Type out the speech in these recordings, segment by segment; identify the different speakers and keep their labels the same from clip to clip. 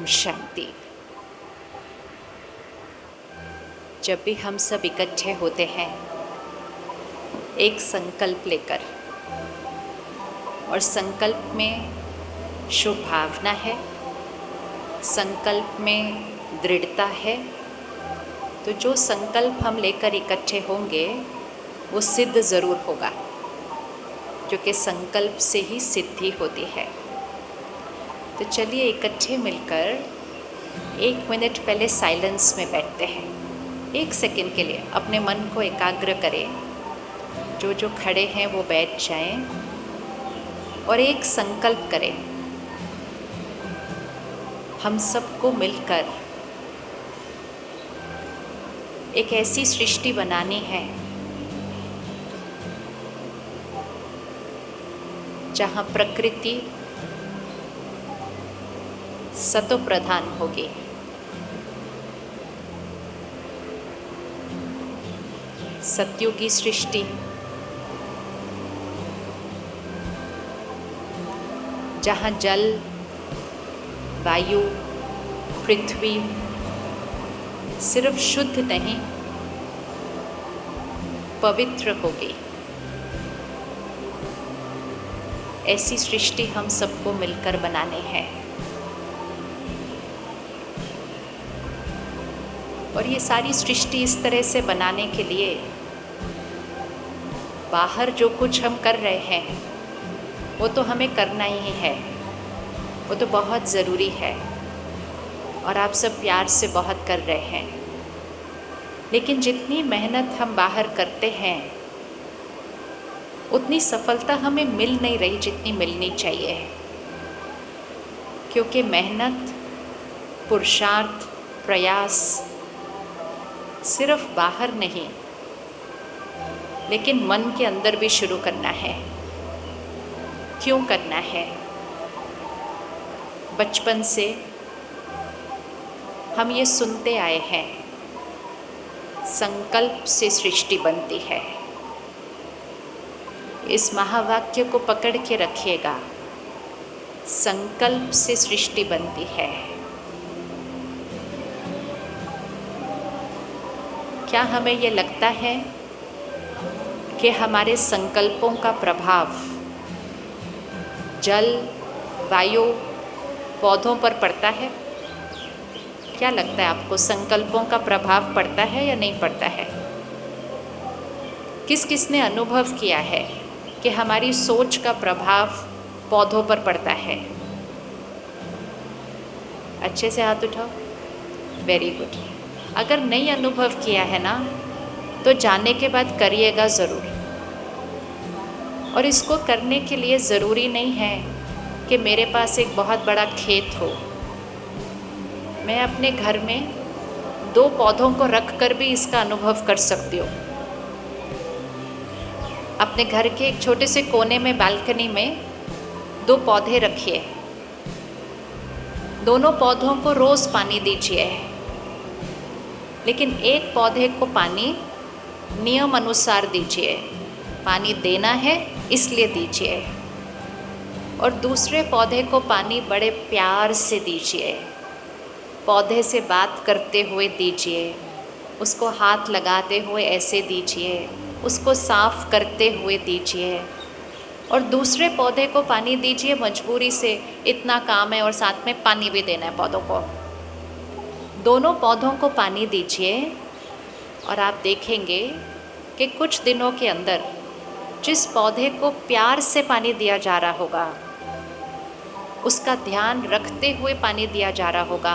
Speaker 1: ओम शांति। जब भी हम सब इकट्ठे होते हैं एक संकल्प लेकर, और संकल्प में शुभ भावना है, संकल्प में दृढ़ता है, तो जो संकल्प हम लेकर इकट्ठे होंगे वो सिद्ध ज़रूर होगा, क्योंकि संकल्प से ही सिद्धि होती है। तो चलिए इकट्ठे मिलकर 1 मिनट पहले साइलेंस में बैठते हैं। 1 सेकंड के लिए अपने मन को एकाग्र करें। जो खड़े हैं वो बैठ जाएं और एक संकल्प करें। हम सबको मिलकर एक ऐसी सृष्टि बनानी है जहाँ प्रकृति सतो प्रधान होगी। सत्युगी सृष्टि जहाँ जल, वायु, पृथ्वी सिर्फ शुद्ध नहीं पवित्र होगी। ऐसी सृष्टि हम सबको मिलकर बनाने हैं। और ये सारी सृष्टि इस तरह से बनाने के लिए बाहर जो कुछ हम कर रहे हैं वो तो हमें करना ही है, वो तो बहुत ज़रूरी है और आप सब प्यार से बहुत कर रहे हैं। लेकिन जितनी मेहनत हम बाहर करते हैं उतनी सफलता हमें मिल नहीं रही जितनी मिलनी चाहिए, क्योंकि मेहनत, पुरुषार्थ, प्रयास सिर्फ बाहर नहीं लेकिन मन के अंदर भी शुरू करना है। क्यों करना है? बचपन से हम ये सुनते आए हैं, संकल्प से सृष्टि बनती है। इस महावाक्य को पकड़ के रखिएगा, संकल्प से सृष्टि बनती है। क्या हमें ये लगता है कि हमारे संकल्पों का प्रभाव जल, वायु, पौधों पर पड़ता है? क्या लगता है आपको, संकल्पों का प्रभाव पड़ता है या नहीं पड़ता है? किस किसने अनुभव किया है कि हमारी सोच का प्रभाव पौधों पर पड़ता है? अच्छे से हाथ उठाओ। Very good. अगर नहीं अनुभव किया है ना तो जाने के बाद करिएगा ज़रूर। और इसको करने के लिए ज़रूरी नहीं है कि मेरे पास एक बहुत बड़ा खेत हो। मैं अपने घर में 2 पौधों को रख कर भी इसका अनुभव कर सकती हूँ। अपने घर के एक छोटे से कोने में, बालकनी में 2 पौधे रखिए। दोनों पौधों को रोज़ पानी दीजिए, लेकिन एक पौधे को पानी नियम अनुसार दीजिए। पानी देना है इसलिए दीजिए। और दूसरे पौधे को पानी बड़े प्यार से दीजिए। पौधे से बात करते हुए दीजिए, उसको हाथ लगाते हुए ऐसे दीजिए, उसको साफ करते हुए दीजिए। और दूसरे पौधे को पानी दीजिए मजबूरी से, इतना काम है और साथ में पानी भी देना है पौधों को। दोनों पौधों को पानी दीजिए और आप देखेंगे कि कुछ दिनों के अंदर जिस पौधे को प्यार से पानी दिया जा रहा होगा, उसका ध्यान रखते हुए पानी दिया जा रहा होगा,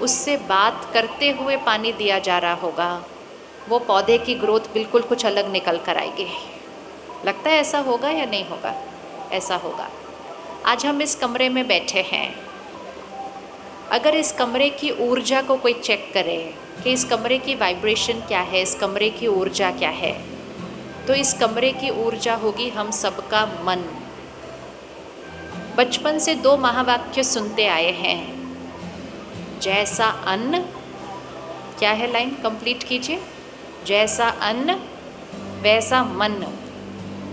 Speaker 1: उससे बात करते हुए पानी दिया जा रहा होगा, वो पौधे की ग्रोथ बिल्कुल कुछ अलग निकल कर आएगी। लगता है ऐसा होगा या नहीं होगा? ऐसा होगा। आज हम इस कमरे में बैठे हैं। अगर इस कमरे की ऊर्जा को कोई चेक करे कि इस कमरे की वाइब्रेशन क्या है, इस कमरे की ऊर्जा क्या है, तो इस कमरे की ऊर्जा होगी हम सबका मन। बचपन से 2 महावाक्य सुनते आए हैं, जैसा अन्न, क्या है लाइन कंप्लीट कीजिए, जैसा अन्न वैसा मन।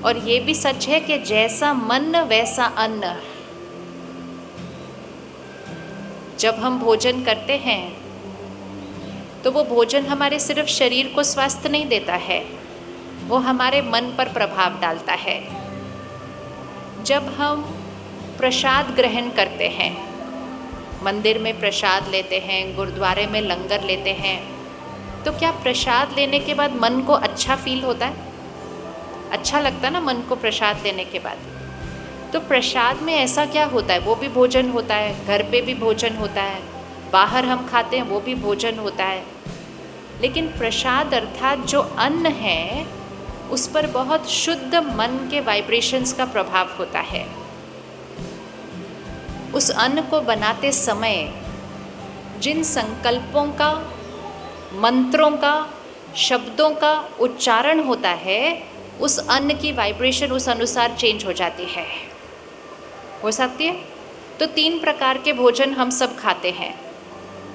Speaker 1: और ये भी सच है कि जैसा मन वैसा अन्न। जब हम भोजन करते हैं तो वो भोजन हमारे सिर्फ शरीर को स्वास्थ्य नहीं देता है, वो हमारे मन पर प्रभाव डालता है। जब हम प्रसाद ग्रहण करते हैं, मंदिर में प्रसाद लेते हैं, गुरुद्वारे में लंगर लेते हैं, तो क्या प्रसाद लेने के बाद मन को अच्छा फील होता है? अच्छा लगता है ना मन को प्रसाद लेने के बाद। तो प्रसाद में ऐसा क्या होता है? वो भी भोजन होता है, घर पे भी भोजन होता है, बाहर हम खाते हैं वो भी भोजन होता है। लेकिन प्रसाद अर्थात जो अन्न है उस पर बहुत शुद्ध मन के वाइब्रेशंस का प्रभाव होता है। उस अन्न को बनाते समय जिन संकल्पों का, मंत्रों का, शब्दों का उच्चारण होता है, उस अन्न की वाइब्रेशन उस अनुसार चेंज हो जाती है, हो सकती है। तो 3 प्रकार के भोजन हम सब खाते हैं।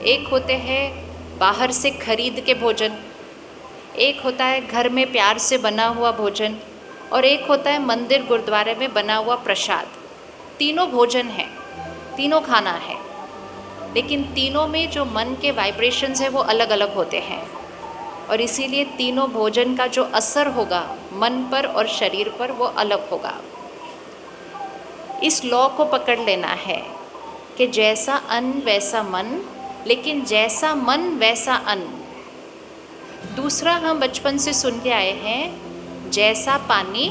Speaker 1: एक होते हैं बाहर से खरीद के भोजन, एक होता है घर में प्यार से बना हुआ भोजन, और एक होता है मंदिर गुरुद्वारे में बना हुआ प्रसाद। तीनों भोजन हैं, तीनों खाना है, लेकिन तीनों में जो मन के वाइब्रेशंस है वो अलग अलग होते हैं, और इसीलिए तीनों भोजन का जो असर होगा मन पर और शरीर पर वो अलग होगा। इस लॉ को पकड़ लेना है कि जैसा अन्न वैसा मन, लेकिन जैसा मन वैसा अन्न। दूसरा हम बचपन से सुन के आए हैं, जैसा पानी,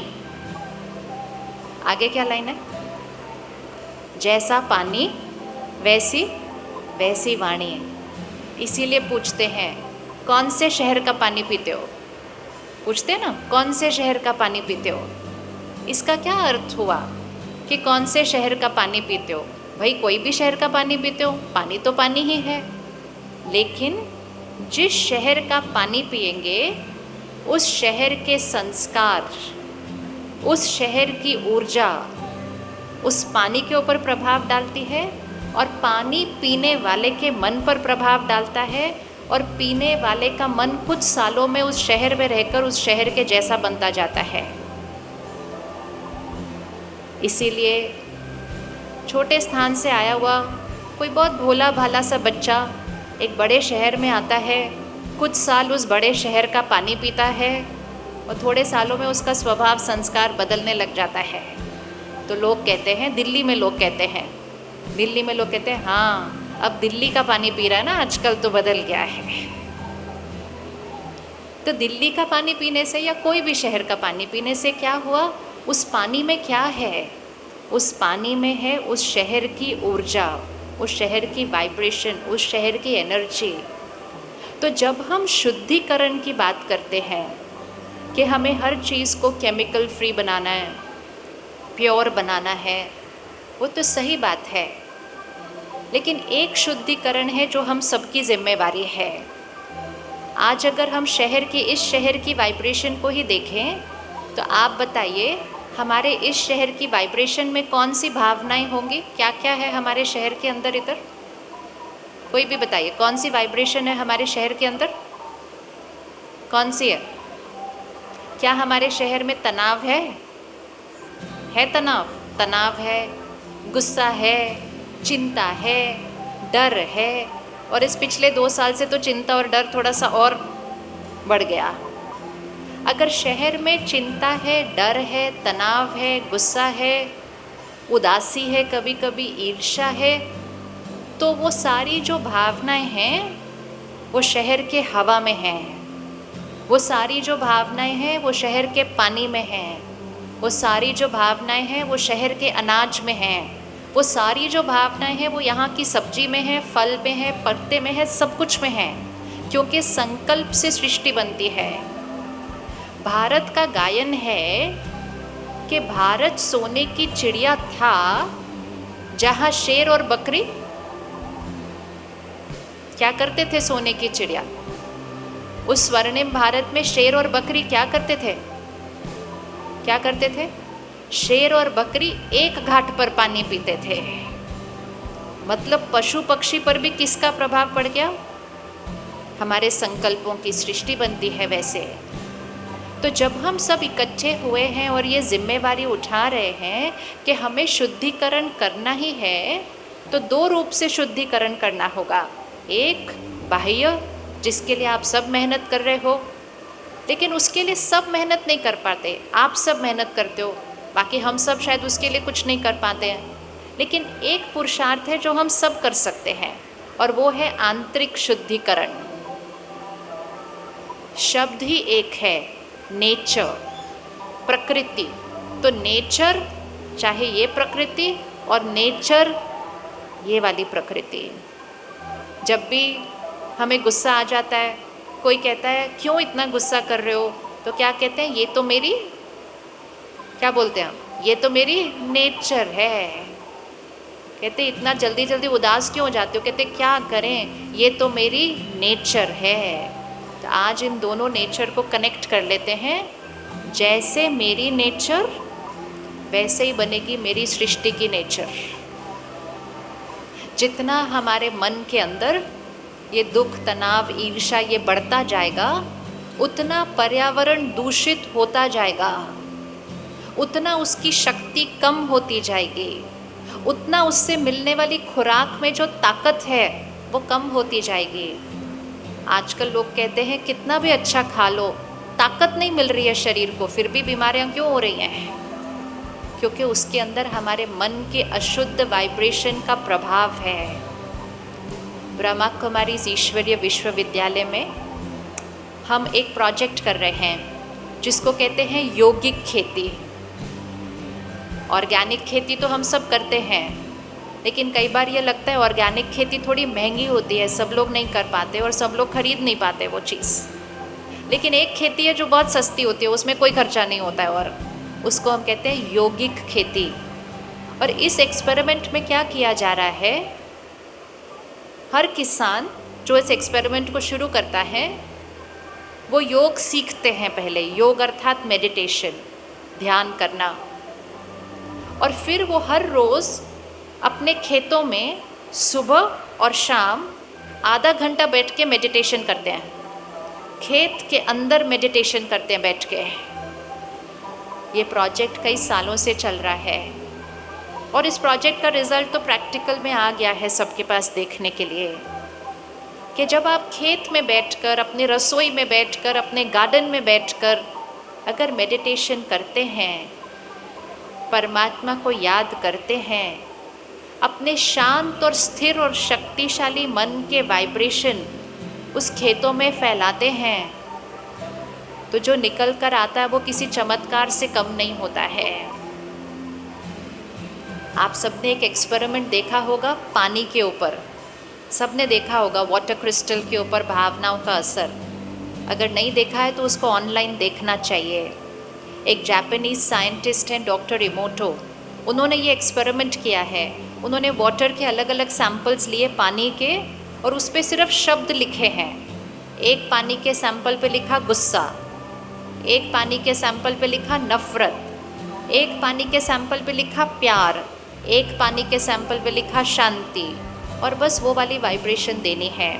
Speaker 1: आगे क्या लाइन है? जैसा पानी वैसी वैसी वाणी। इसीलिए पूछते हैं कौन से शहर का पानी पीते हो? पूछते हैं ना, कौन से शहर का पानी पीते हो? इसका क्या अर्थ हुआ कि कौन से शहर का पानी पीते हो? भाई कोई भी शहर का पानी पीते हो, पानी तो पानी ही है। लेकिन जिस शहर का पानी पिएंगे उस शहर के संस्कार, उस शहर की ऊर्जा उस पानी के ऊपर प्रभाव डालती है, और पानी पीने वाले के मन पर प्रभाव डालता है, और पीने वाले का मन कुछ सालों में उस शहर में रहकर उस शहर के जैसा बनता जाता है। इसीलिए छोटे स्थान से आया हुआ कोई बहुत भोला भाला सा बच्चा एक बड़े शहर में आता है, कुछ साल उस बड़े शहर का पानी पीता है, और थोड़े सालों में उसका स्वभाव संस्कार बदलने लग जाता है। तो लोग कहते हैं, दिल्ली में लोग कहते हैं हाँ अब दिल्ली का पानी पी रहा है ना आजकल, तो बदल गया है। तो दिल्ली का पानी पीने से या कोई भी शहर का पानी पीने से क्या हुआ? उस पानी में क्या है? उस पानी में है उस शहर की ऊर्जा, उस शहर की वाइब्रेशन, उस शहर की एनर्जी। तो जब हम शुद्धिकरण की बात करते हैं कि हमें हर चीज़ को केमिकल फ्री बनाना है, प्योर बनाना है, वो तो सही बात है, लेकिन एक शुद्धिकरण है जो हम सबकी जिम्मेवारी है। आज अगर हम इस शहर की वाइब्रेशन को ही देखें तो आप बताइए हमारे इस शहर की वाइब्रेशन में कौन सी भावनाएं होंगी? क्या क्या है हमारे शहर के अंदर? इधर कोई भी बताइए कौन सी वाइब्रेशन है हमारे शहर के अंदर? कौन सी है? क्या हमारे शहर में तनाव है? तनाव है, गुस्सा है, चिंता है, डर है, और इस पिछले 2 साल से तो चिंता और डर थोड़ा सा और बढ़ गया। अगर शहर में चिंता है, डर है, तनाव है, गुस्सा है, उदासी है, कभी कभी ईर्ष्या है, तो वो सारी जो भावनाएं हैं वो शहर के हवा में हैं, वो सारी जो भावनाएं हैं वो शहर के पानी में हैं, वो सारी जो भावनाएं हैं वो शहर के अनाज में हैं, वो सारी जो भावनाएं हैं वो यहाँ की सब्जी में है, फल में है, पत्ते में है, सब कुछ में है, क्योंकि संकल्प से सृष्टि बनती है। भारत का गायन है कि भारत सोने की चिड़िया था जहाँ शेर और बकरी क्या करते थे? सोने की चिड़िया। उस स्वर्णिम भारत में शेर और बकरी क्या करते थे? शेर और बकरी एक घाट पर पानी पीते थे। मतलब पशु पक्षी पर भी किसका प्रभाव पड़ गया? हमारे संकल्पों की सृष्टि बनती है वैसे। तो जब हम सब इकट्ठे हुए हैं और ये जिम्मेवारी उठा रहे हैं कि हमें शुद्धिकरण करना ही है, तो दो रूप से शुद्धिकरण करना होगा। एक बाह्य, जिसके लिए आप सब मेहनत कर रहे हो, लेकिन उसके लिए सब मेहनत नहीं कर पाते। आप सब मेहनत करते हो, बाकी हम सब शायद उसके लिए कुछ नहीं कर पाते हैं। लेकिन एक पुरुषार्थ है जो हम सब कर सकते हैं, और वो है आंतरिक शुद्धिकरण। शब्द ही एक है, नेचर, प्रकृति। तो नेचर, चाहे ये प्रकृति, और नेचर ये वाली प्रकृति। जब भी हमें गुस्सा आ जाता है, कोई कहता है क्यों इतना गुस्सा कर रहे हो, तो क्या कहते हैं, ये तो मेरी, क्या बोलते हैं हम, ये तो मेरी नेचर है। कहते इतना जल्दी जल्दी उदास क्यों हो जाते हो, कहते क्या करें, ये तो मेरी नेचर है। तो आज इन दोनों नेचर को कनेक्ट कर लेते हैं। जैसे मेरी नेचर, वैसे ही बनेगी मेरी सृष्टि की नेचर। जितना हमारे मन के अंदर ये दुख, तनाव, ईर्ष्या ये बढ़ता जाएगा, उतना पर्यावरण दूषित होता जाएगा, उतना उसकी शक्ति कम होती जाएगी, उतना उससे मिलने वाली खुराक में जो ताकत है वो कम होती जाएगी। आजकल लोग कहते हैं कितना भी अच्छा खा लो, ताकत नहीं मिल रही है शरीर को, फिर भी बीमारियां क्यों हो रही हैं? क्योंकि उसके अंदर हमारे मन के अशुद्ध वाइब्रेशन का प्रभाव है। ब्रह्मा कुमारी ईश्वरीय विश्वविद्यालय में हम एक प्रोजेक्ट कर रहे हैं जिसको कहते हैं यौगिक खेती। ऑर्गेनिक खेती तो हम सब करते हैं, लेकिन कई बार ये लगता है ऑर्गेनिक खेती थोड़ी महंगी होती है, सब लोग नहीं कर पाते और सब लोग खरीद नहीं पाते वो चीज़। लेकिन एक खेती है जो बहुत सस्ती होती है, उसमें कोई खर्चा नहीं होता है, और उसको हम कहते हैं यौगिक खेती। और इस एक्सपेरिमेंट में क्या किया जा रहा है, हर किसान जो इस एक्सपेरिमेंट को शुरू करता है वो योग सीखते हैं पहले। योग अर्थात मेडिटेशन, ध्यान करना। और फिर वो हर रोज़ अपने खेतों में सुबह और शाम आधा घंटा बैठ के मेडिटेशन करते हैं। खेत के अंदर मेडिटेशन करते हैं बैठ के। ये प्रोजेक्ट कई सालों से चल रहा है, और इस प्रोजेक्ट का रिज़ल्ट तो प्रैक्टिकल में आ गया है सबके पास देखने के लिए, कि जब आप खेत में बैठकर, अपनी रसोई में बैठकर, अपने गार्डन में बैठकर अगर मेडिटेशन करते हैं, परमात्मा को याद करते हैं, अपने शांत और स्थिर और शक्तिशाली मन के वाइब्रेशन उस खेतों में फैलाते हैं, तो जो निकल कर आता है वो किसी चमत्कार से कम नहीं होता है। आप सबने एक एक्सपेरिमेंट देखा होगा पानी के ऊपर, सबने देखा होगा वाटर क्रिस्टल के ऊपर भावनाओं का असर। अगर नहीं देखा है तो उसको ऑनलाइन देखना चाहिए। एक जापानीज़ साइंटिस्ट हैं डॉक्टर इमोटो, उन्होंने ये एक्सपेरिमेंट किया है। उन्होंने वाटर के अलग अलग सैंपल्स लिए पानी के, और उस पर सिर्फ शब्द लिखे हैं। एक पानी के सैंपल पे लिखा गुस्सा, एक पानी के सैंपल पे लिखा नफ़रत, एक पानी के सैंपल पे लिखा प्यार, एक पानी के सैंपल पे लिखा शांति, और बस वो वाली वाइब्रेशन देनी है।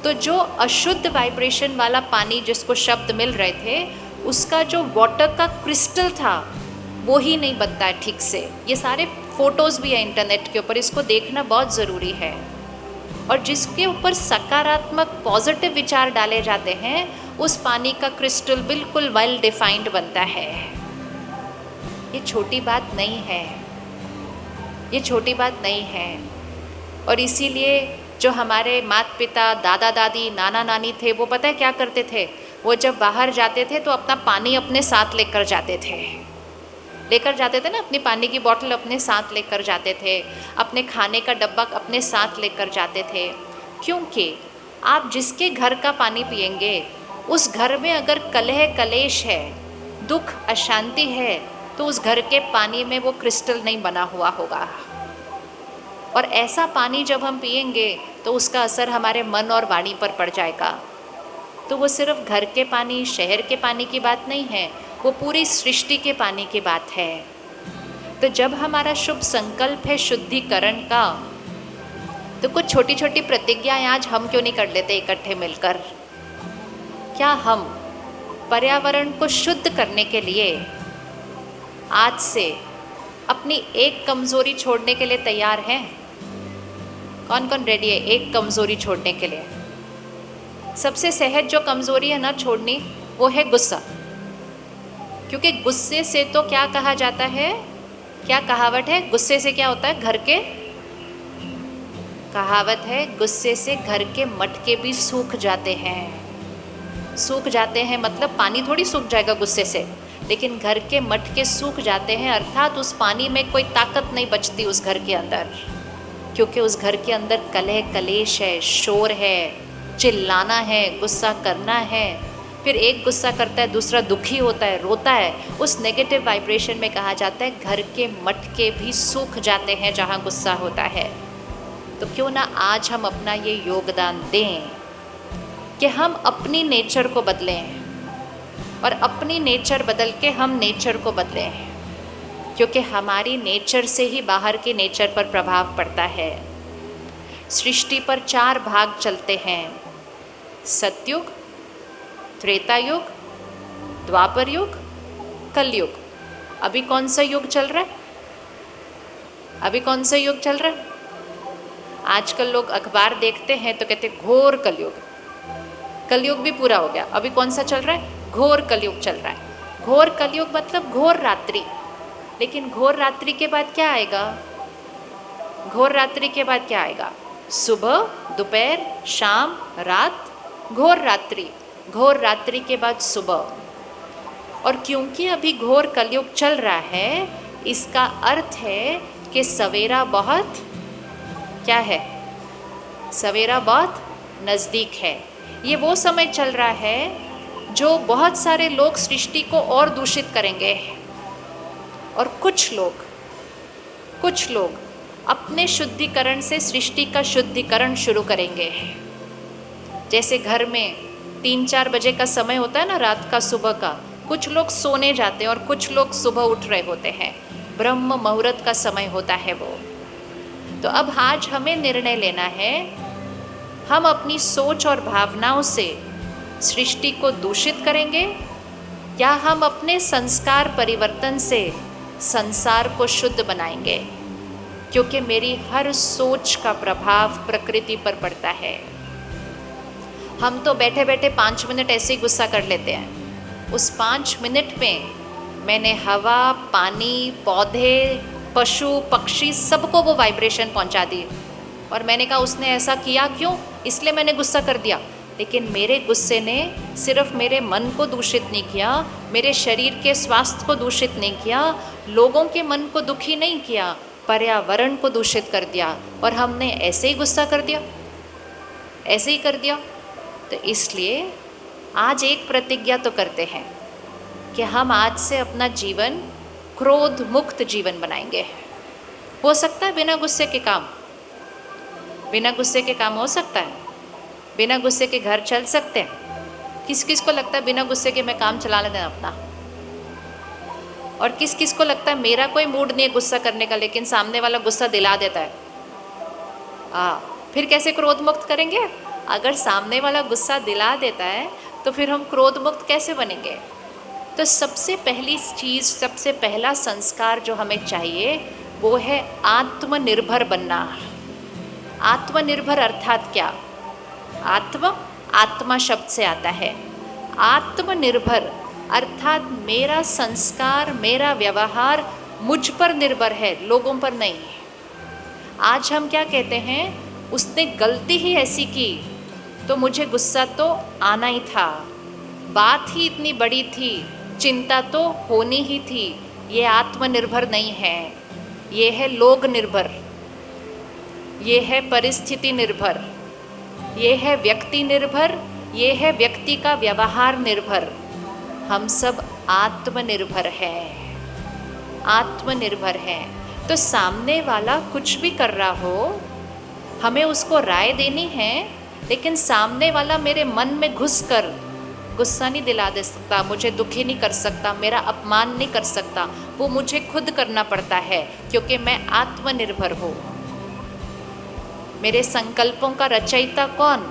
Speaker 1: तो जो अशुद्ध वाइब्रेशन वाला पानी जिसको शब्द मिल रहे थे, उसका जो वाटर का क्रिस्टल था वो ही नहीं बनता है ठीक से। ये सारे फ़ोटोज़ भी है इंटरनेट के ऊपर, इसको देखना बहुत ज़रूरी है। और जिसके ऊपर सकारात्मक पॉजिटिव विचार डाले जाते हैं, उस पानी का क्रिस्टल बिल्कुल वेल डिफाइंड बनता है। ये छोटी बात नहीं है, ये छोटी बात नहीं है। और इसीलिए जो हमारे माता पिता, दादा दादी, नाना नानी थे, वो पता है क्या करते थे, वो जब बाहर जाते थे तो अपना पानी अपने साथ लेकर जाते थे ना, अपनी पानी की बोतल अपने साथ लेकर जाते थे, अपने खाने का डब्बा अपने साथ लेकर जाते थे। क्योंकि आप जिसके घर का पानी पिएंगे, उस घर में अगर कलह कलेश है, दुख अशांति है, तो उस घर के पानी में वो क्रिस्टल नहीं बना हुआ होगा। और ऐसा पानी जब हम पिएंगे तो उसका असर हमारे मन और वाणी पर पड़ जाएगा। तो वो सिर्फ घर के पानी, शहर के पानी की बात नहीं है, वो पूरी सृष्टि के पानी की बात है। तो जब हमारा शुभ संकल्प है शुद्धिकरण का, तो कुछ छोटी छोटी प्रतिज्ञाएं आज हम क्यों नहीं कर लेते इकट्ठे मिलकर? क्या हम पर्यावरण को शुद्ध करने के लिए आज से अपनी एक कमज़ोरी छोड़ने के लिए तैयार हैं? कौन कौन रेडी है एक कमज़ोरी छोड़ने के लिए? सबसे सहज जो कमज़ोरी है ना छोड़नी, वो है गुस्सा। क्योंकि गुस्से से तो क्या कहा जाता है, क्या कहावत है, गुस्से से क्या होता है, घर के, कहावत है गुस्से से घर के मटके भी सूख जाते हैं। सूख जाते हैं मतलब पानी थोड़ी सूख जाएगा गुस्से से, लेकिन घर के मटके सूख जाते हैं, अर्थात उस पानी में कोई ताकत नहीं बचती उस घर के अंदर, क्योंकि उस घर के अंदर कलह कलेश है, शोर है, चिल्लाना है, गुस्सा करना है। फिर एक गुस्सा करता है, दूसरा दुखी होता है, रोता है। उस नेगेटिव वाइब्रेशन में कहा जाता है घर के मटके भी सूख जाते हैं जहाँ गुस्सा होता है। तो क्यों ना आज हम अपना ये योगदान दें कि हम अपनी नेचर को बदलें, और अपनी नेचर बदल के हम नेचर को बदलें, क्योंकि हमारी नेचर से ही बाहर की नेचर पर प्रभाव पड़ता है। सृष्टि पर 4 भाग चलते हैं, सतयुग, त्रेता युग, द्वापर युग, कलयुग। अभी कौन सा युग चल रहा है? अभी कौन सा युग चल रहा है? आजकल लोग अखबार देखते हैं तो कहते घोर कलयुग। कलयुग भी पूरा हो गया, अभी कौन सा चल रहा है? घोर कलयुग चल रहा है। घोर कलयुग मतलब घोर रात्रि। लेकिन घोर रात्रि के बाद क्या आएगा? घोर रात्रि के बाद क्या आएगा? सुबह, दोपहर, शाम, रात, घोर रात्रि। घोर रात्रि के बाद सुबह। और क्योंकि अभी घोर कलयुग चल रहा है, इसका अर्थ है कि सवेरा बहुत क्या है? सवेरा बहुत नज़दीक है। ये वो समय चल रहा है जो बहुत सारे लोग सृष्टि को और दूषित करेंगे, और कुछ लोग अपने शुद्धिकरण से सृष्टि का शुद्धिकरण शुरू करेंगे। जैसे घर में 3-4 बजे का समय होता है ना, रात का, सुबह का, कुछ लोग सोने जाते हैं और कुछ लोग सुबह उठ रहे होते हैं। ब्रह्म मुहूर्त का समय होता है वो। तो अब आज हमें निर्णय लेना है, हम अपनी सोच और भावनाओं से सृष्टि को दूषित करेंगे, या हम अपने संस्कार परिवर्तन से संसार को शुद्ध बनाएंगे। क्योंकि मेरी हर सोच का प्रभाव प्रकृति पर पड़ता है। हम तो बैठे बैठे 5 मिनट ऐसे ही गुस्सा कर लेते हैं। उस 5 मिनट में मैंने हवा, पानी, पौधे, पशु, पक्षी, सबको वो वाइब्रेशन पहुंचा दी। और मैंने कहा उसने ऐसा किया क्यों? इसलिए मैंने गुस्सा कर दिया। लेकिन मेरे गुस्से ने सिर्फ मेरे मन को दूषित नहीं किया, मेरे शरीर के स्वास्थ्य को दूषित नहीं किया, लोगों के मन को दुखी नहीं किया, पर्यावरण को दूषित कर दिया। और हमने ऐसे ही गुस्सा कर दिया, ऐसे ही कर दिया। तो इसलिए आज एक प्रतिज्ञा तो करते हैं कि हम आज से अपना जीवन क्रोध मुक्त जीवन बनाएंगे। हो सकता है बिना गुस्से के काम, बिना गुस्से के काम हो सकता है, बिना गुस्से के घर चल सकते हैं। किस किस को लगता है बिना गुस्से के मैं काम चला लेना अपना? और किस किस को लगता है मेरा कोई मूड नहीं है गुस्सा करने का, लेकिन सामने वाला गुस्सा दिला देता है? फिर कैसे क्रोध मुक्त करेंगे? अगर सामने वाला गुस्सा दिला देता है तो फिर हम क्रोध मुक्त कैसे बनेंगे? तो सबसे पहली चीज़, सबसे पहला संस्कार जो हमें चाहिए वो है आत्मनिर्भर बनना। आत्मनिर्भर अर्थात क्या? आत्मा शब्द से आता है। आत्मनिर्भर अर्थात मेरा संस्कार, मेरा व्यवहार मुझ पर निर्भर है, लोगों पर नहीं। आज हम क्या कहते हैं, उसने गलती ही ऐसी की तो मुझे गुस्सा तो आना ही था, बात ही इतनी बड़ी थी, चिंता तो होनी ही थी। ये आत्मनिर्भर नहीं है, ये है लोग निर्भर, ये है परिस्थिति निर्भर, ये है व्यक्ति निर्भर, ये है व्यक्ति का व्यवहार निर्भर। हम सब आत्मनिर्भर हैं, आत्मनिर्भर हैं। तो सामने वाला कुछ भी कर रहा हो, हमें उसको राय देनी है, लेकिन सामने वाला मेरे मन में घुसकर गुस्सा नहीं दिला दे सकता, मुझे दुखी नहीं कर सकता, मेरा अपमान नहीं कर सकता। वो मुझे खुद करना पड़ता है, क्योंकि मैं आत्मनिर्भर हूँ। मेरे संकल्पों का रचयिता कौन?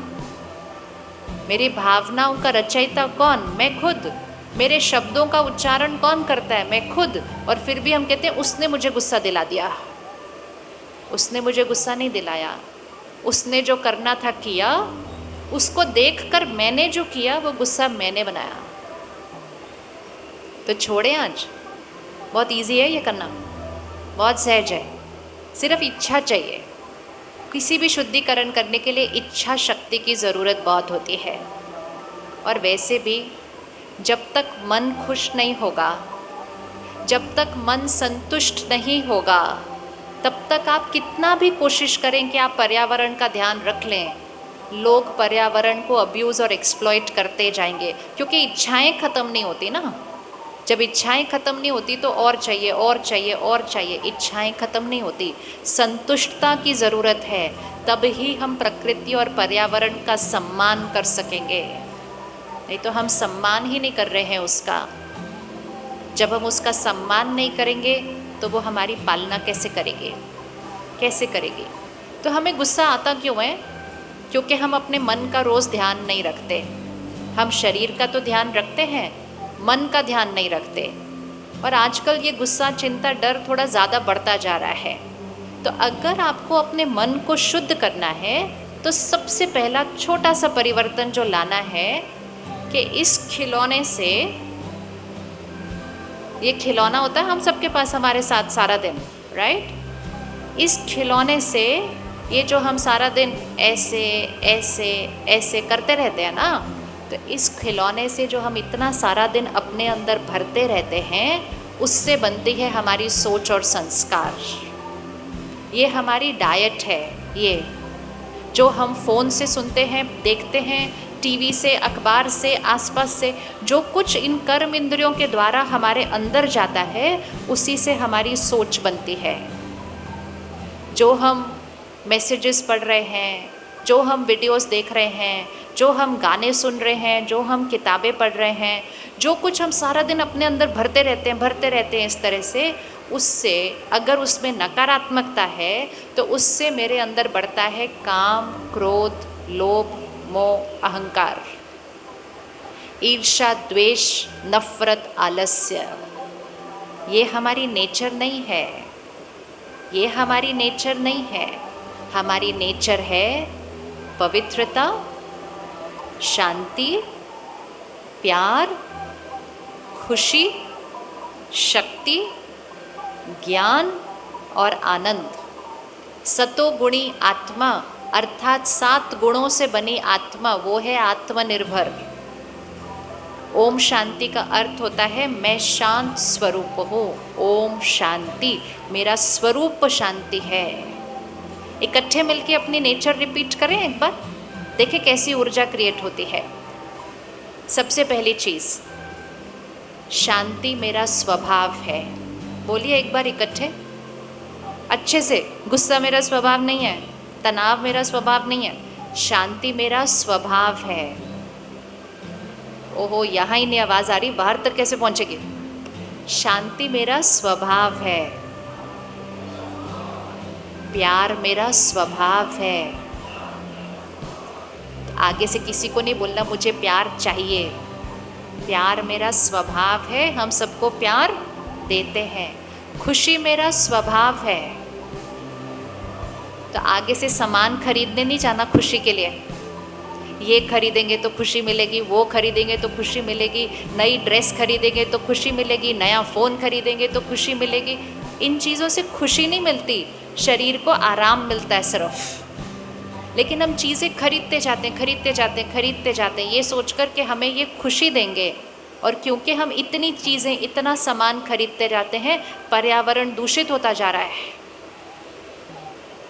Speaker 1: मेरी भावनाओं का रचयिता कौन? मैं खुद। मेरे शब्दों का उच्चारण कौन करता है? मैं खुद। और फिर भी हम कहते हैं उसने मुझे गुस्सा दिला दिया। उसने मुझे गुस्सा नहीं दिलाया, उसने जो करना था किया, उसको देखकर मैंने जो किया वो गुस्सा मैंने बनाया। तो छोड़ें आज, बहुत इजी है ये करना, बहुत सहज है, सिर्फ इच्छा चाहिए। किसी भी शुद्धिकरण करने के लिए इच्छा शक्ति की ज़रूरत बहुत होती है। और वैसे भी जब तक मन खुश नहीं होगा, जब तक मन संतुष्ट नहीं होगा, तब तक आप कितना भी कोशिश करें कि आप पर्यावरण का ध्यान रख लें, लोग पर्यावरण को अब्यूज़ और एक्सप्लॉइट करते जाएंगे, क्योंकि इच्छाएं ख़त्म नहीं होती ना। जब इच्छाएं ख़त्म नहीं होती तो और चाहिए और चाहिए और चाहिए, इच्छाएं ख़त्म नहीं होती। संतुष्टता की ज़रूरत है, तब ही हम प्रकृति और पर्यावरण का सम्मान कर सकेंगे। नहीं तो हम सम्मान ही नहीं कर रहे हैं उसका। जब हम उसका सम्मान नहीं करेंगे तो वो हमारी पालना कैसे करेगी, कैसे करेगी। तो हमें गुस्सा आता क्यों है? क्योंकि हम अपने मन का रोज़ ध्यान नहीं रखते। हम शरीर का तो ध्यान रखते हैं, मन का ध्यान नहीं रखते। और आजकल ये गुस्सा, चिंता, डर थोड़ा ज़्यादा बढ़ता जा रहा है। तो अगर आपको अपने मन को शुद्ध करना है तो सबसे पहला छोटा सा परिवर्तन जो लाना है कि इस खिलौने से, ये खिलौना होता है हम सबके पास हमारे साथ सारा दिन, राइट। इस खिलौने से, ये जो हम सारा दिन ऐसे ऐसे ऐसे करते रहते हैं ना, तो इस खिलौने से जो हम इतना सारा दिन अपने अंदर भरते रहते हैं, उससे बनती है हमारी सोच और संस्कार। ये हमारी डाइट है। ये जो हम फ़ोन से सुनते हैं, देखते हैं, टीवी से, अखबार से, आसपास से, जो कुछ इन कर्म इंद्रियों के द्वारा हमारे अंदर जाता है, उसी से हमारी सोच बनती है। जो हम मैसेजेस पढ़ रहे हैं, जो हम वीडियोस देख रहे हैं, जो हम गाने सुन रहे हैं, जो हम किताबें पढ़ रहे हैं, जो कुछ हम सारा दिन अपने अंदर भरते रहते हैं इस तरह से, उससे अगर उसमें नकारात्मकता है तो उससे मेरे अंदर बढ़ता है काम, क्रोध, लोभ, मोह, अहंकार, ईर्ष्या, द्वेष, नफरत, आलस्य। ये हमारी नेचर नहीं है, ये हमारी नेचर नहीं है। हमारी नेचर है पवित्रता, शांति, प्यार, खुशी, शक्ति, ज्ञान और आनंद। सतोगुणी आत्मा अर्थात 7 गुणों से बनी आत्मा, वो है आत्मनिर्भर। ओम शांति का अर्थ होता है मैं शांत स्वरूप हूँ। ओम शांति, मेरा स्वरूप शांति है। इकट्ठे मिलके अपनी नेचर रिपीट करें एक बार, देखें कैसी ऊर्जा क्रिएट होती है। सबसे पहली चीज़, शांति मेरा स्वभाव है। बोलिए एक बार इकट्ठे, अच्छे से। गुस्सा मेरा स्वभाव नहीं है, तनाव मेरा स्वभाव नहीं है, शांति मेरा स्वभाव है। ओहो, यहाँ ही नहीं आवाज़ आ रही, बाहर तक कैसे पहुँचेगी? शांति मेरा स्वभाव है, प्यार मेरा स्वभाव है। आगे से किसी को नहीं बोलना मुझे प्यार चाहिए, प्यार मेरा स्वभाव है, हम सबको प्यार देते हैं। खुशी मेरा स्वभाव है, तो आगे से सामान खरीदने नहीं जाना खुशी के लिए। ये खरीदेंगे तो खुशी मिलेगी, वो खरीदेंगे तो खुशी मिलेगी, नई ड्रेस खरीदेंगे तो खुशी मिलेगी, नया फ़ोन खरीदेंगे तो खुशी मिलेगी। इन चीज़ों से खुशी नहीं मिलती, शरीर को आराम मिलता है सिर्फ। लेकिन हम चीज़ें खरीदते जाते हैं, खरीदते जाते हैं, खरीदते जाते हैं, ये सोचकर कि हमें ये खुशी देंगे। और क्योंकि हम इतनी चीज़ें, इतना सामान खरीदते जाते हैं, पर्यावरण दूषित होता जा रहा है।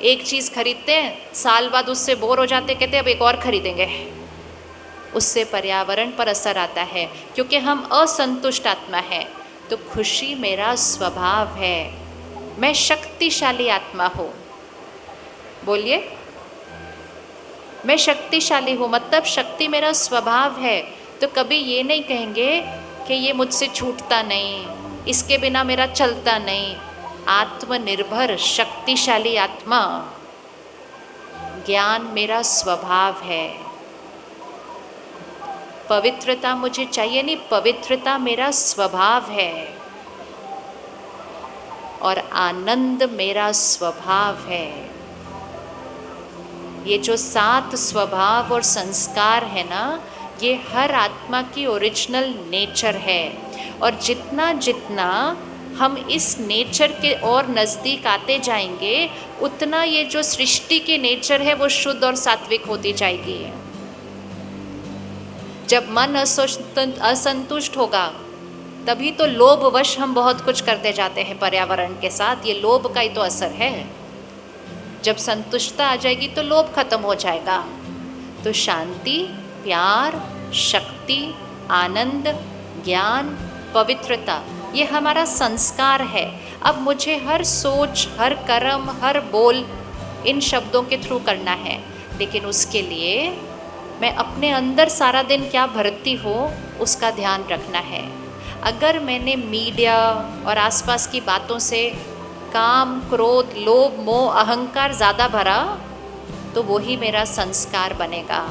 Speaker 1: एक चीज़ खरीदते हैं, साल बाद उससे बोर हो जाते, कहते हैं अब एक और खरीदेंगे। उससे पर्यावरण पर असर आता है, क्योंकि हम असंतुष्ट आत्मा है। तो खुशी मेरा स्वभाव है, मैं शक्तिशाली आत्मा हूँ। बोलिए, मैं शक्तिशाली हूँ, मतलब शक्ति मेरा स्वभाव है। तो कभी ये नहीं कहेंगे कि ये मुझसे छूटता नहीं, इसके बिना मेरा चलता नहीं। आत्मनिर्भर शक्तिशाली आत्मा, ज्ञान मेरा स्वभाव है। पवित्रता मुझे चाहिए नहीं, पवित्रता मेरा स्वभाव है। और आनंद मेरा स्वभाव है। ये जो 7 स्वभाव और संस्कार है ना, ये हर आत्मा की ओरिजिनल नेचर है। और जितना जितना हम इस नेचर के और नज़दीक आते जाएंगे, उतना ये जो सृष्टि की नेचर है वो शुद्ध और सात्विक होती जाएगी। जब मन असंतुष्ट होगा, तभी तो लोभवश हम बहुत कुछ करते जाते हैं पर्यावरण के साथ। ये लोभ का ही तो असर है। जब संतुष्टता आ जाएगी तो लोभ खत्म हो जाएगा। तो शांति, प्यार, शक्ति, आनंद, ज्ञान, पवित्रता, ये हमारा संस्कार है। अब मुझे हर सोच, हर कर्म, हर बोल इन शब्दों के थ्रू करना है, लेकिन उसके लिए मैं अपने अंदर सारा दिन क्या भरती हूँ उसका ध्यान रखना है। अगर मैंने मीडिया और आसपास की बातों से काम, क्रोध, लोभ, मोह, अहंकार ज़्यादा भरा, तो वही मेरा संस्कार बनेगा।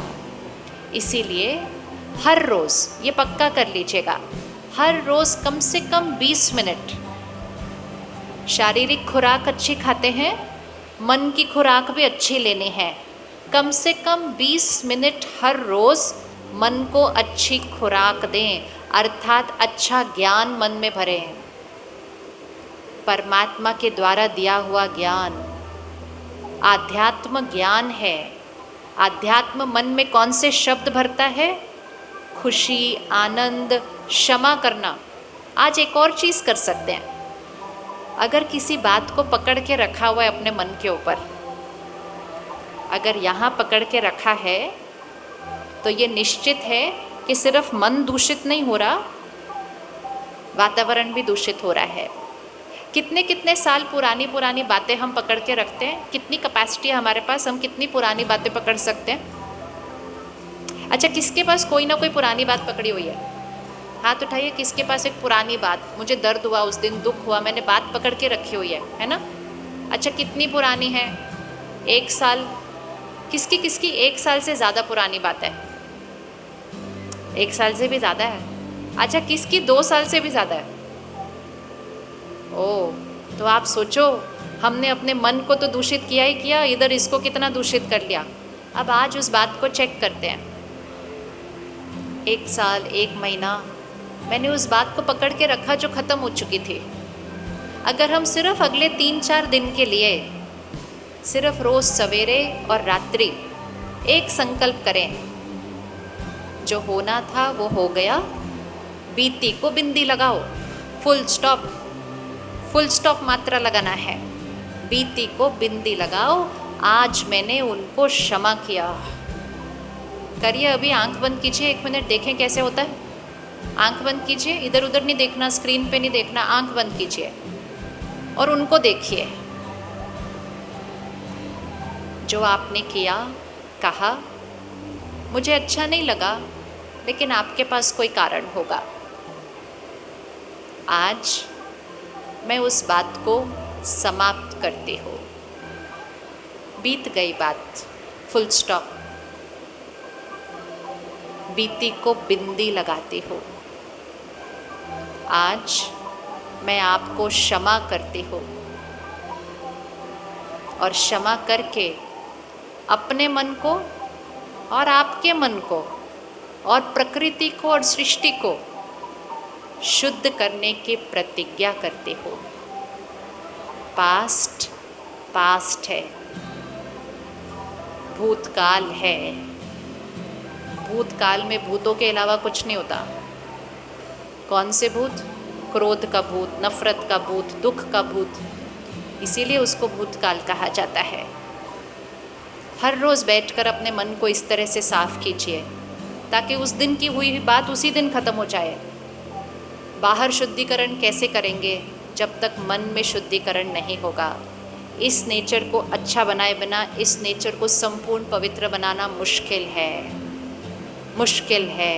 Speaker 1: इसीलिए हर रोज़ ये पक्का कर लीजिएगा, हर रोज़ कम से कम 20 मिनट शारीरिक खुराक अच्छी खाते हैं, मन की खुराक भी अच्छी लेनी है। कम से कम 20 मिनट हर रोज़ मन को अच्छी खुराक दें, अर्थात अच्छा ज्ञान मन में भरें। परमात्मा के द्वारा दिया हुआ ज्ञान आध्यात्म ज्ञान है। आध्यात्म मन में कौन से शब्द भरता है? खुशी, आनंद, क्षमा करना। आज एक और चीज़ कर सकते हैं। अगर किसी बात को पकड़ के रखा हुआ है अपने मन के ऊपर, अगर यहाँ पकड़ के रखा है, तो ये निश्चित है कि सिर्फ मन दूषित नहीं हो रहा, वातावरण भी दूषित हो रहा है। कितने कितने साल पुरानी बातें हम पकड़ के रखते हैं। कितनी कैपेसिटी है हमारे पास, हम कितनी पुरानी बातें पकड़ सकते हैं। अच्छा, किसके पास कोई ना कोई पुरानी बात पकड़ी हुई है? हाथ उठाइए। किसके पास एक पुरानी बात, मुझे दर्द हुआ उस दिन, दुख हुआ, मैंने बात पकड़ के रखी हुई है ना? अच्छा, कितनी पुरानी है? 1 साल। किसकी किसकी 1 साल से ज़्यादा पुरानी बात है? 1 साल से भी ज़्यादा है। अच्छा, किसकी 2 साल से भी ज़्यादा है? ओह, तो आप सोचो, हमने अपने मन को तो दूषित किया ही किया, इधर इसको कितना दूषित कर लिया। अब आज उस बात को चेक करते हैं। 1 साल, 1 महीना मैंने उस बात को पकड़ के रखा जो ख़त्म हो चुकी थी। अगर हम सिर्फ अगले 3-4 दिन के लिए सिर्फ रोज़ सवेरे और रात्रि एक संकल्प करें, जो होना था वो हो गया, बीती को बिंदी लगाओ, फुल स्टॉप मात्रा लगाना है। बीती को बिंदी लगाओ, आज मैंने उनको क्षमा किया। करिए, अभी आंख बंद कीजिए, 1 मिनट देखें कैसे होता है। आंख बंद कीजिए, इधर उधर नहीं देखना, स्क्रीन पे नहीं देखना, आंख बंद कीजिए और उनको देखिए। जो आपने किया, कहा, मुझे अच्छा नहीं लगा, लेकिन आपके पास कोई कारण होगा। आज मैं उस बात को समाप्त करती हूँ। बीत गई बात, फुल स्टॉप। बीती को बिंदी लगाती हूँ। आज मैं आपको क्षमा करती हूँ और क्षमा करके अपने मन को और आपके मन को और प्रकृति को और सृष्टि को शुद्ध करने की प्रतिज्ञा करते हो। पास्ट है, भूतकाल है। भूतकाल में भूतों के अलावा कुछ नहीं होता। कौन से भूत? क्रोध का भूत, नफरत का भूत, दुख का भूत, इसीलिए उसको भूतकाल कहा जाता है। हर रोज़ बैठकर अपने मन को इस तरह से साफ कीजिए ताकि उस दिन की हुई बात उसी दिन ख़त्म हो जाए। बाहर शुद्धिकरण कैसे करेंगे जब तक मन में शुद्धिकरण नहीं होगा? इस नेचर को अच्छा बनाए बिना इस नेचर को संपूर्ण पवित्र बनाना मुश्किल है।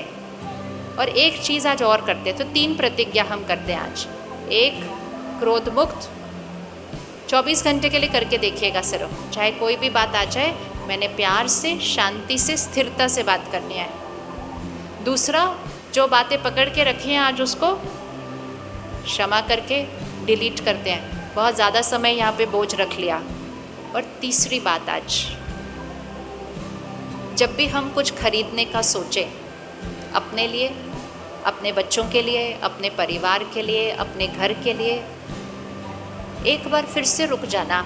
Speaker 1: और एक चीज़ आज और करते हैं, तो 3 प्रतिज्ञा हम करते हैं आज। 1, क्रोध मुक्त 24 घंटे के लिए करके देखिएगा। सिर्फ चाहे कोई भी बात आ जाए, मैंने प्यार से, शांति से, स्थिरता से बात करनी है। दूसरा, जो बातें पकड़ के रखी हैं आज उसको क्षमा करके डिलीट करते हैं। बहुत ज़्यादा समय यहाँ पे बोझ रख लिया। और तीसरी बात, आज जब भी हम कुछ खरीदने का सोचें, अपने लिए, अपने बच्चों के लिए, अपने परिवार के लिए, अपने घर के लिए, एक बार फिर से रुक जाना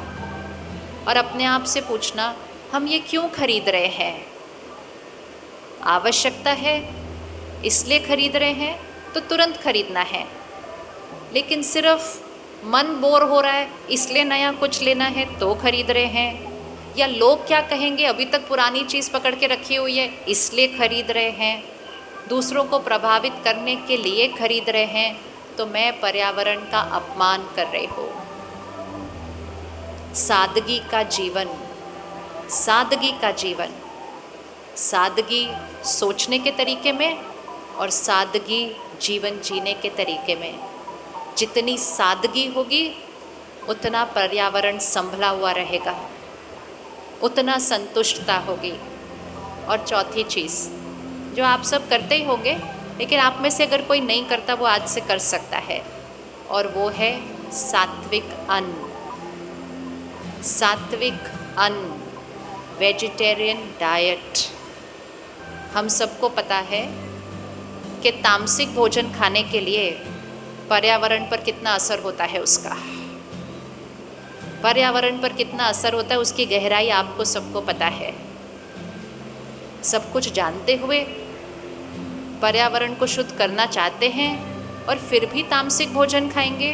Speaker 1: और अपने आप से पूछना, हम ये क्यों खरीद रहे हैं? आवश्यकता है इसलिए खरीद रहे हैं तो तुरंत खरीदना है, लेकिन सिर्फ मन बोर हो रहा है इसलिए नया कुछ लेना है तो खरीद रहे हैं, या लोग क्या कहेंगे अभी तक पुरानी चीज़ पकड़ के रखी हुई है इसलिए खरीद रहे हैं, दूसरों को प्रभावित करने के लिए खरीद रहे हैं, तो मैं पर्यावरण का अपमान कर रही हूँ। सादगी का जीवन, सादगी का जीवन, सादगी सोचने के तरीके में और सादगी जीवन जीने के तरीके में। जितनी सादगी होगी उतना पर्यावरण संभला हुआ रहेगा, उतना संतुष्टता होगी। और चौथी चीज़ जो आप सब करते ही होंगे, लेकिन आप में से अगर कोई नहीं करता वो आज से कर सकता है, और वो है सात्विक अन्न। सात्विक अन्न, वेजिटेरियन डाइट। हम सबको पता है कि तामसिक भोजन खाने के लिए पर्यावरण पर कितना असर होता है उसका, पर्यावरण पर कितना असर होता है उसकी गहराई आपको सबको पता है। सब कुछ जानते हुए पर्यावरण को शुद्ध करना चाहते हैं और फिर भी तामसिक भोजन खाएंगे,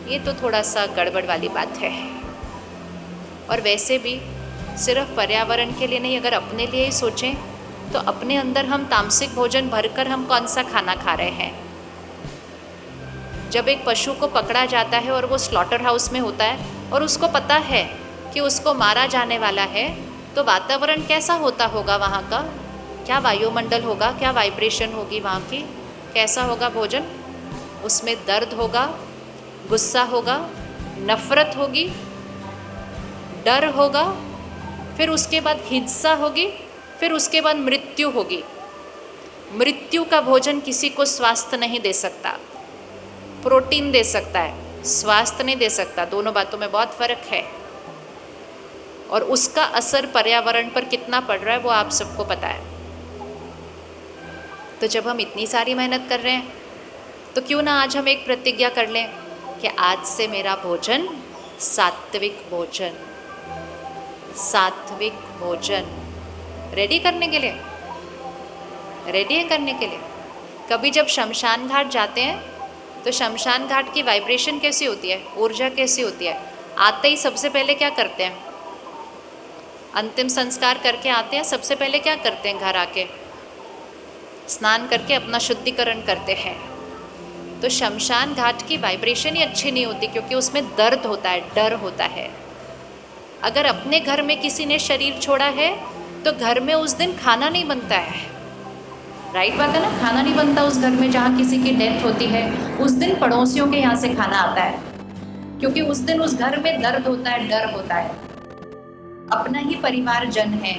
Speaker 1: ये तो थोड़ा सा गड़बड़ वाली बात है। और वैसे भी सिर्फ पर्यावरण के लिए नहीं, अगर अपने लिए ही सोचें तो अपने अंदर हम तामसिक भोजन भरकर हम कौन सा खाना खा रहे हैं। जब एक पशु को पकड़ा जाता है और वो स्लॉटर हाउस में होता है और उसको पता है कि उसको मारा जाने वाला है, तो वातावरण कैसा होता होगा वहाँ का, क्या वायुमंडल होगा, क्या वाइब्रेशन होगी वहाँ की, कैसा होगा भोजन। उसमें दर्द होगा, गुस्सा होगा, नफ़रत होगी, डर होगा, फिर उसके बाद हिंसा होगी, फिर उसके बाद मृत्यु होगी। मृत्यु का भोजन किसी को स्वास्थ्य नहीं दे सकता, प्रोटीन दे सकता है, स्वास्थ्य नहीं दे सकता। दोनों बातों में बहुत फ़र्क है। और उसका असर पर्यावरण पर कितना पड़ रहा है वो आप सबको पता है। तो जब हम इतनी सारी मेहनत कर रहे हैं तो क्यों ना आज हम एक प्रतिज्ञा कर लें कि आज से मेरा भोजन सात्विक भोजन, सात्विक भोजन। रेडी करने के लिए, रेडी है करने के लिए। कभी जब शमशान घाट जाते हैं तो शमशान घाट की वाइब्रेशन कैसी होती है, ऊर्जा कैसी होती है। आते ही सबसे पहले क्या करते हैं, अंतिम संस्कार करके आते हैं, सबसे पहले क्या करते हैं, घर आके स्नान करके अपना शुद्धिकरण करते हैं। तो शमशान घाट की वाइब्रेशन ही अच्छी नहीं होती, क्योंकि उसमें दर्द होता है, डर होता है। अगर अपने घर में किसी ने शरीर छोड़ा है तो घर में उस दिन खाना नहीं बनता है। राइट बात है ना, खाना नहीं बनता उस घर में जहाँ किसी की डेथ होती है। उस दिन पड़ोसियों के यहाँ से खाना आता है, क्योंकि उस दिन उस घर में दर्द होता है, डर होता है। अपना ही परिवार जन है,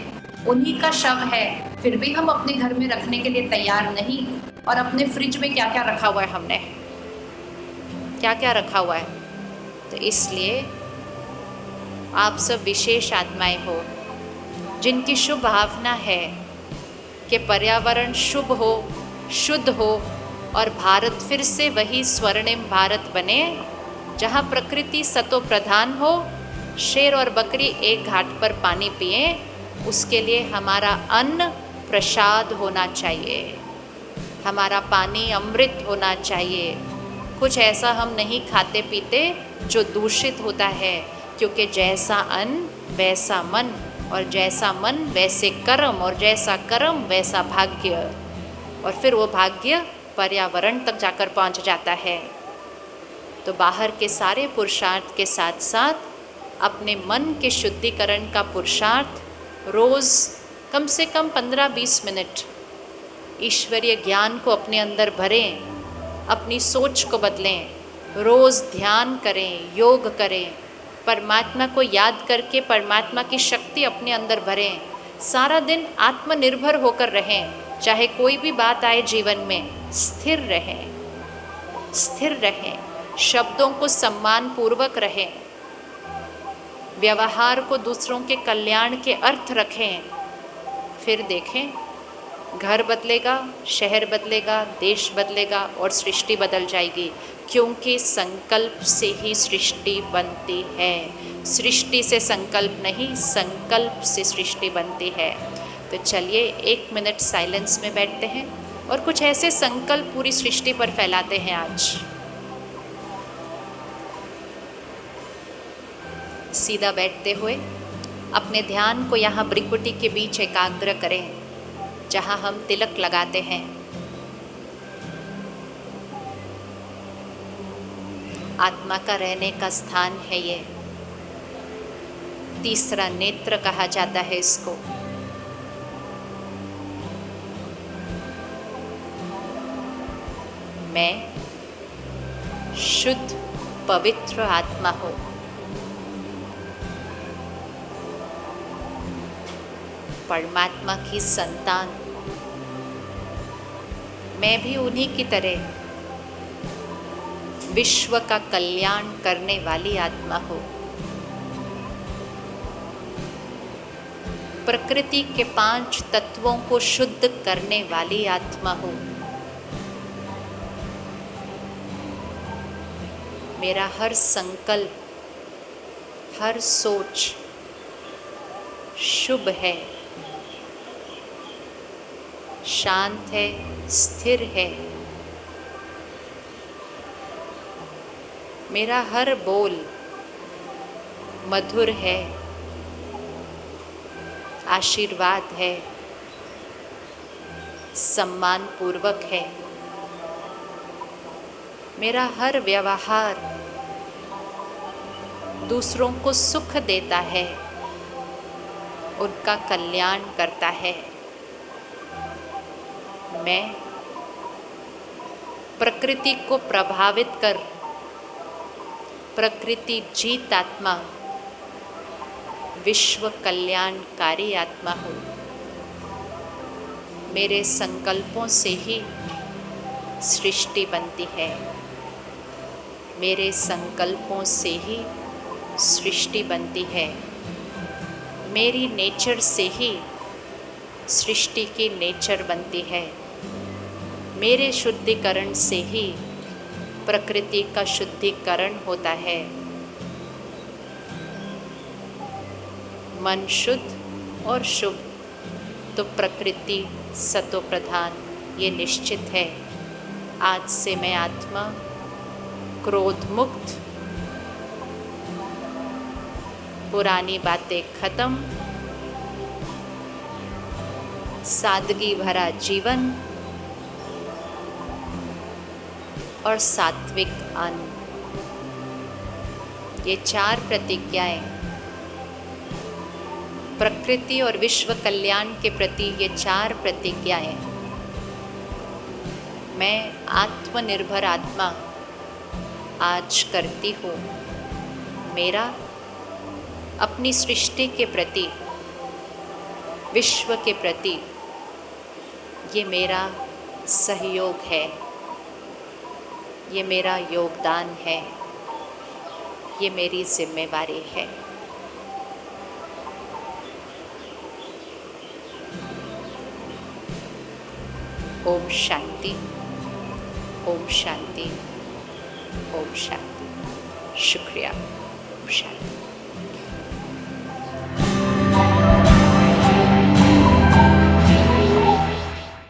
Speaker 1: उन्हीं का शव है, फिर भी हम अपने घर में रखने के लिए तैयार नहीं। और अपने फ्रिज में क्या क्या रखा हुआ है, हमने क्या क्या रखा हुआ है। तो इसलिए आप सब विशेष आत्माएं हो जिनकी शुभ भावना है कि पर्यावरण शुभ हो, शुद्ध हो और भारत फिर से वही स्वर्णिम भारत बने जहाँ प्रकृति सतो प्रधान हो, शेर और बकरी एक घाट पर पानी पिए। उसके लिए हमारा अन्न प्रसाद होना चाहिए, हमारा पानी अमृत होना चाहिए। कुछ ऐसा हम नहीं खाते पीते जो दूषित होता है, क्योंकि जैसा अन्न वैसा मन, और जैसा मन वैसे कर्म, और जैसा कर्म वैसा भाग्य, और फिर वो भाग्य पर्यावरण तक जाकर पहुंच जाता है। तो बाहर के सारे पुरुषार्थ के साथ साथ अपने मन के शुद्धिकरण का पुरुषार्थ रोज़ कम से कम 15-20 मिनट ईश्वरीय ज्ञान को अपने अंदर भरें, अपनी सोच को बदलें, रोज़ ध्यान करें, योग करें, परमात्मा को याद करके परमात्मा की शक्ति अपने अंदर भरें। सारा दिन आत्मनिर्भर होकर रहें, चाहे कोई भी बात आए जीवन में, स्थिर रहें, स्थिर रहें, शब्दों को सम्मान पूर्वक रहें, व्यवहार को दूसरों के कल्याण के अर्थ रखें, फिर देखें, घर बदलेगा, शहर बदलेगा, देश बदलेगा और सृष्टि बदल जाएगी, क्योंकि संकल्प से ही सृष्टि बनती है। सृष्टि से संकल्प नहीं, संकल्प से सृष्टि बनती है। तो चलिए 1 मिनट साइलेंस में बैठते हैं और कुछ ऐसे संकल्प पूरी सृष्टि पर फैलाते हैं आज। सीधा बैठते हुए अपने ध्यान को यहाँ भ्रिकुटी के बीच एकाग्र करें, जहाँ हम तिलक लगाते हैं। आत्मा का रहने का स्थान है ये। तीसरा नेत्र कहा जाता है इसको। मैं शुद्ध पवित्र आत्मा हूँ। परमात्मा की संतान। मैं भी उन्हीं की तरह विश्व का कल्याण करने वाली आत्मा हूँ। प्रकृति के 5 तत्वों को शुद्ध करने वाली आत्मा हूँ। मेरा हर संकल्प, हर सोच शुभ है, शांत है, स्थिर है। मेरा हर बोल मधुर है, आशीर्वाद है, सम्मान पूर्वक है। मेरा हर व्यवहार दूसरों को सुख देता है, उनका कल्याण करता है। मैं प्रकृति को प्रभावित कर प्रकृति जीत आत्मा, विश्व कल्याणकारी आत्मा हूँ। मेरे संकल्पों से ही सृष्टि बनती है। मेरे संकल्पों से ही सृष्टि बनती है। मेरी नेचर से ही सृष्टि की नेचर बनती है। मेरे शुद्धिकरण से ही प्रकृति का शुद्धिकरण होता है। मन शुद्ध और शुभ तो प्रकृति सतो प्रधान, ये निश्चित है। आज से मैं आत्मा क्रोध मुक्त, पुरानी बातें खत्म, सादगी भरा जीवन और सात्विक अन्न, ये 4 प्रतिज्ञाएं प्रकृति और विश्व कल्याण के प्रति, ये 4 प्रतिज्ञाएं मैं आत्मनिर्भर आत्मा आज करती हूँ। मेरा अपनी सृष्टि के प्रति, विश्व के प्रति ये मेरा सहयोग है, ये मेरा योगदान है, ये मेरी जिम्मेवारी है। ओम शांति, ओम शांति, ओम शांति। शुक्रिया। ओम शांति।